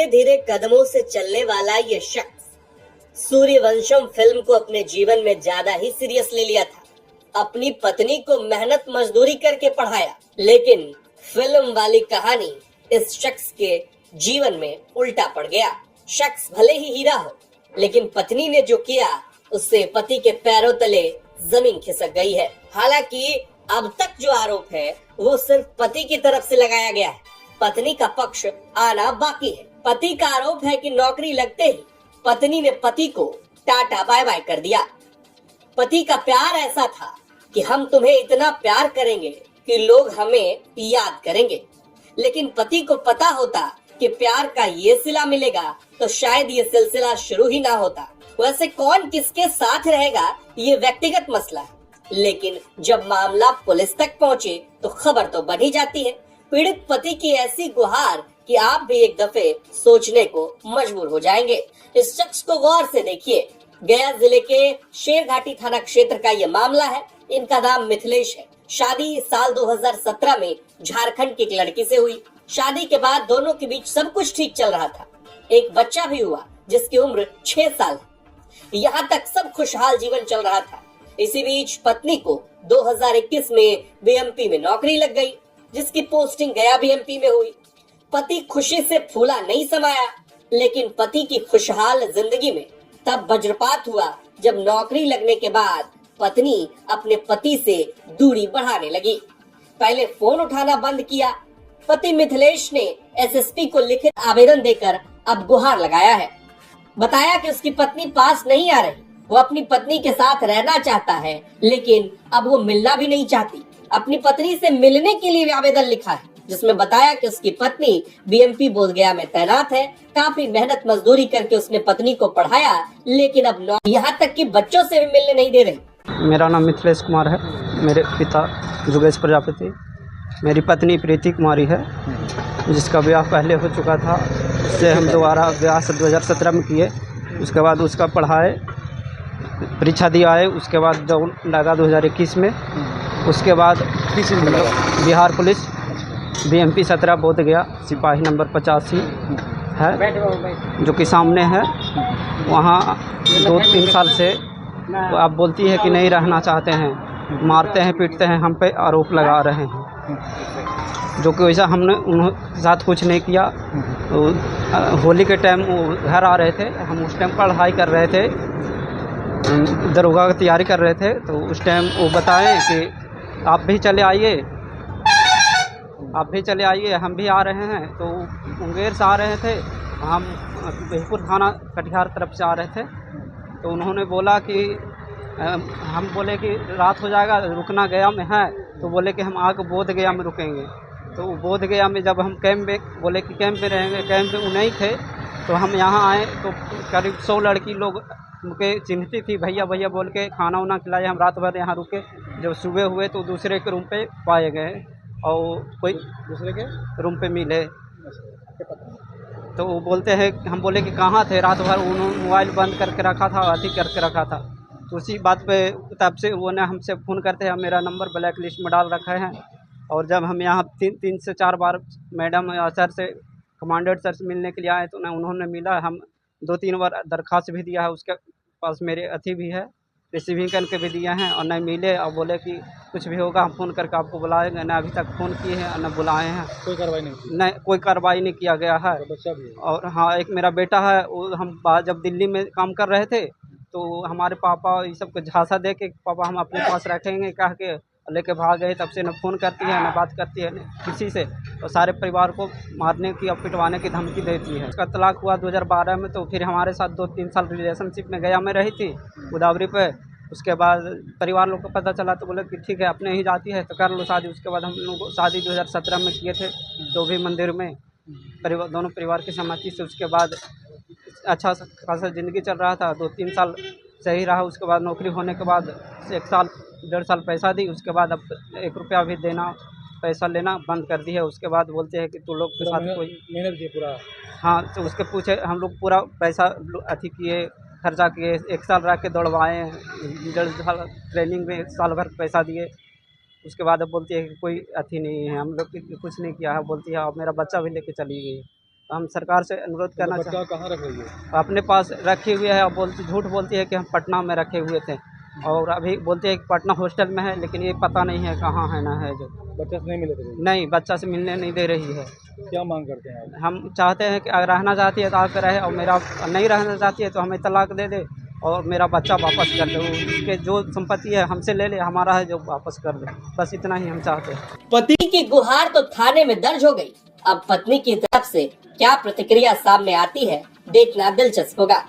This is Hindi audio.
धीरे धीरे कदमों से चलने वाला ये शख्स सूर्यवंशम फिल्म को अपने जीवन में ज्यादा ही सीरियस ले लिया था। अपनी पत्नी को मेहनत मजदूरी करके पढ़ाया, लेकिन फिल्म वाली कहानी इस शख्स के जीवन में उल्टा पड़ गया। शख्स भले ही हीरा हो, लेकिन पत्नी ने जो किया उससे पति के पैरों तले जमीन खिसक गई है। हालांकि अब तक जो आरोप है वो सिर्फ पति की तरफ से लगाया गया है, पत्नी का पक्ष आना बाकी है। पति का आरोप है कि नौकरी लगते ही पत्नी ने पति को टाटा बाय बाय कर दिया। पति का प्यार ऐसा था कि हम तुम्हें इतना प्यार करेंगे कि लोग हमें याद करेंगे, लेकिन पति को पता होता कि प्यार का ये सिला मिलेगा तो शायद ये सिलसिला शुरू ही ना होता। वैसे कौन किसके साथ रहेगा ये व्यक्तिगत मसला है, लेकिन जब मामला पुलिस तक पहुँचे तो खबर तो बन ही जाती है। पीड़ित पति की ऐसी गुहार कि आप भी एक दफे सोचने को मजबूर हो जाएंगे। इस शख्स को गौर से देखिए। गया जिले के शेरघाटी थाना क्षेत्र का ये मामला है। इनका नाम मिथिलेश है। शादी साल 2017 में झारखंड की एक लड़की से हुई। शादी के बाद दोनों के बीच सब कुछ ठीक चल रहा था। एक बच्चा भी हुआ जिसकी उम्र 6 साल है। यहाँ तक सब खुशहाल जीवन चल रहा था। इसी बीच पत्नी को 2021 में बीएमपी में नौकरी लग गई, जिसकी पोस्टिंग गया बीएमपी में हुई। पति खुशी से फूला नहीं समाया, लेकिन पति की खुशहाल जिंदगी में तब वज्रपात हुआ जब नौकरी लगने के बाद पत्नी अपने पति से दूरी बढ़ाने लगी। पहले फोन उठाना बंद किया। पति मिथिलेश ने एसएसपी को लिखित आवेदन देकर अब गुहार लगाया है। बताया कि उसकी पत्नी पास नहीं आ रही, वो अपनी पत्नी के साथ रहना चाहता है, लेकिन अब वो मिलना भी नहीं चाहती। अपनी पत्नी से मिलने के लिए आवेदन लिखा है, जिसमें बताया कि उसकी पत्नी बीएमपी बोधगया में तैनात है। काफी मेहनत मजदूरी करके उसने पत्नी को पढ़ाया, लेकिन अब यहाँ तक कि बच्चों से भी मिलने नहीं दे रही। मेरा नाम मिथिलेश कुमार है। मेरे पिता जुगेश प्रजापति, मेरी पत्नी प्रीति कुमारी है, जिसका ब्याह पहले हो चुका था। उससे हम दोबारा ब्याह 2017 में किए। उसके बाद उसका पढ़ाए, परीक्षा दिया है। उसके बाद लगा 2021 में। उसके बाद बिहार पुलिस बीएमपी 17 बोधगया सिपाही नंबर 85 है, जो कि सामने है। वहाँ 2-3 साल से तो आप बोलती है कि नहीं रहना चाहते हैं, मारते हैं, पीटते हैं, हम पे आरोप लगा रहे हैं, जो कि वैसा हमने उनके साथ कुछ नहीं किया। तो होली के टाइम वो घर आ रहे थे, हम उस टाइम पढ़ाई कर रहे थे, दरोगा की तैयारी कर रहे थे। तो उस टाइम वो बताएं कि आप भी चले आइए, आप भी चले आइए, हम भी आ रहे हैं। तो मुंगेर से आ रहे थे, हम बिहपुर थाना कटिहार तरफ से आ रहे थे। तो उन्होंने बोला कि हम बोले कि रात हो जाएगा, रुकना गया में है। तो बोले कि हम आके बोधगया में रुकेंगे। तो बोधगया में जब हम कैंप पे बोले कि कैंप पे रहेंगे, कैंप पे वो नहीं थे। तो हम यहाँ आए तो करीब 100 लड़की लोग उनके चिन्हती थी, भैया भैया बोल के खाना वाना खिलाए। हम रात भर यहाँ रुके। जब सुबह हुए तो दूसरे के रूम पे पाए गए और कोई दूसरे के रूम पे मिले। तो वो बोलते हैं, हम बोले कि कहाँ थे रात भर। उन्होंने मोबाइल बंद करके रखा था, अथी करके रखा था। तो उसी बात पे तब से वो ने हमसे फ़ोन करते हैं, मेरा नंबर ब्लैक लिस्ट में डाल रखा है। और जब हम यहाँ 3 से 4 बार मैडम या सर से, कमांडेंट सर से मिलने के लिए आए, तो ना उन्होंने मिला। हम 2-3 बार दरख्वास्त भी दिया है, उसके पास मेरे अथी भी है, रिसीविंग करके भी दिए हैं, और नहीं मिले। और बोले कि कुछ भी होगा हम फ़ोन करके आपको बुलाएंगे। न अभी तक फ़ोन किए हैं, न बुलाए हैं। कोई कार्रवाई नहीं की? नहीं, कोई कार्रवाई नहीं किया गया है। बच्चा भी है? और हाँ, एक मेरा बेटा है। वो हम जब दिल्ली में काम कर रहे थे, तो हमारे पापा ये सब को झांसा दे के पापा हम अपने पास रखेंगे कह के लेके भाग गए। तब से न फ़ोन करती है, न बात करती है किसी से, और सारे परिवार को मारने की और पिटवाने की धमकी देती है। उसका तलाक हुआ 2012 में। तो फिर हमारे साथ 2-3 साल रिलेशनशिप में गया में रही थी गोदावरी पे। उसके बाद परिवार लोग को पता चला तो बोले कि ठीक है, अपने ही जाती है तो कर लो शादी। उसके बाद हम लोग शादी 2017 में किए थे, डोभी मंदिर में, दोनों परिवार की सहमति से। उसके बाद अच्छा खासा ज़िंदगी चल रहा था, 2-3 साल सही रहा। उसके बाद नौकरी होने के बाद 1 साल 1.5 साल पैसा दी। उसके बाद अब 1 रुपया भी देना, पैसा लेना बंद कर दी है। उसके बाद बोलते हैं कि तू लोग के साथ कोई मेहनत किए पूरा। हाँ, तो उसके पूछे हम लोग पूरा पैसा अथी किए, खर्चा किए। 1 साल रह के दौड़वाए, 1.5 साल ट्रेनिंग में साल भर पैसा दिए। उसके बाद अब बोलती है कि कोई अथी नहीं है, हम लोग कुछ नहीं किया है। बोलती है अब मेरा बच्चा भी लेके चली गई। हम सरकार से अनुरोध करना चाहते बच्चा कहाँ रख रही है? हैं। अपने पास रखी हुई है और झूठ बोलती है कि हम पटना में रखे हुए थे, और अभी बोलते हैं कि पटना हॉस्टल में है, लेकिन ये पता नहीं है कहाँ है ना है। जो बच्चा से नहीं मिले थे? नहीं, बच्चा से मिलने नहीं दे रही है। क्या मांग करते हैं आप? हम चाहते हैं कि अगर रहना चाहती है तो आकर रहे, और मेरा नहीं रहना चाहती है तो हमें तलाक दे दे और मेरा बच्चा वापस कर दे। उसके जो संपत्ति है हमसे ले ले, हमारा है जो वापस कर दे। बस इतना ही हम चाहते हैं। पति की गुहार तो थाने में दर्ज हो गई, अब पत्नी की तरफ से क्या प्रतिक्रिया सामने आती है देखना दिलचस्प होगा।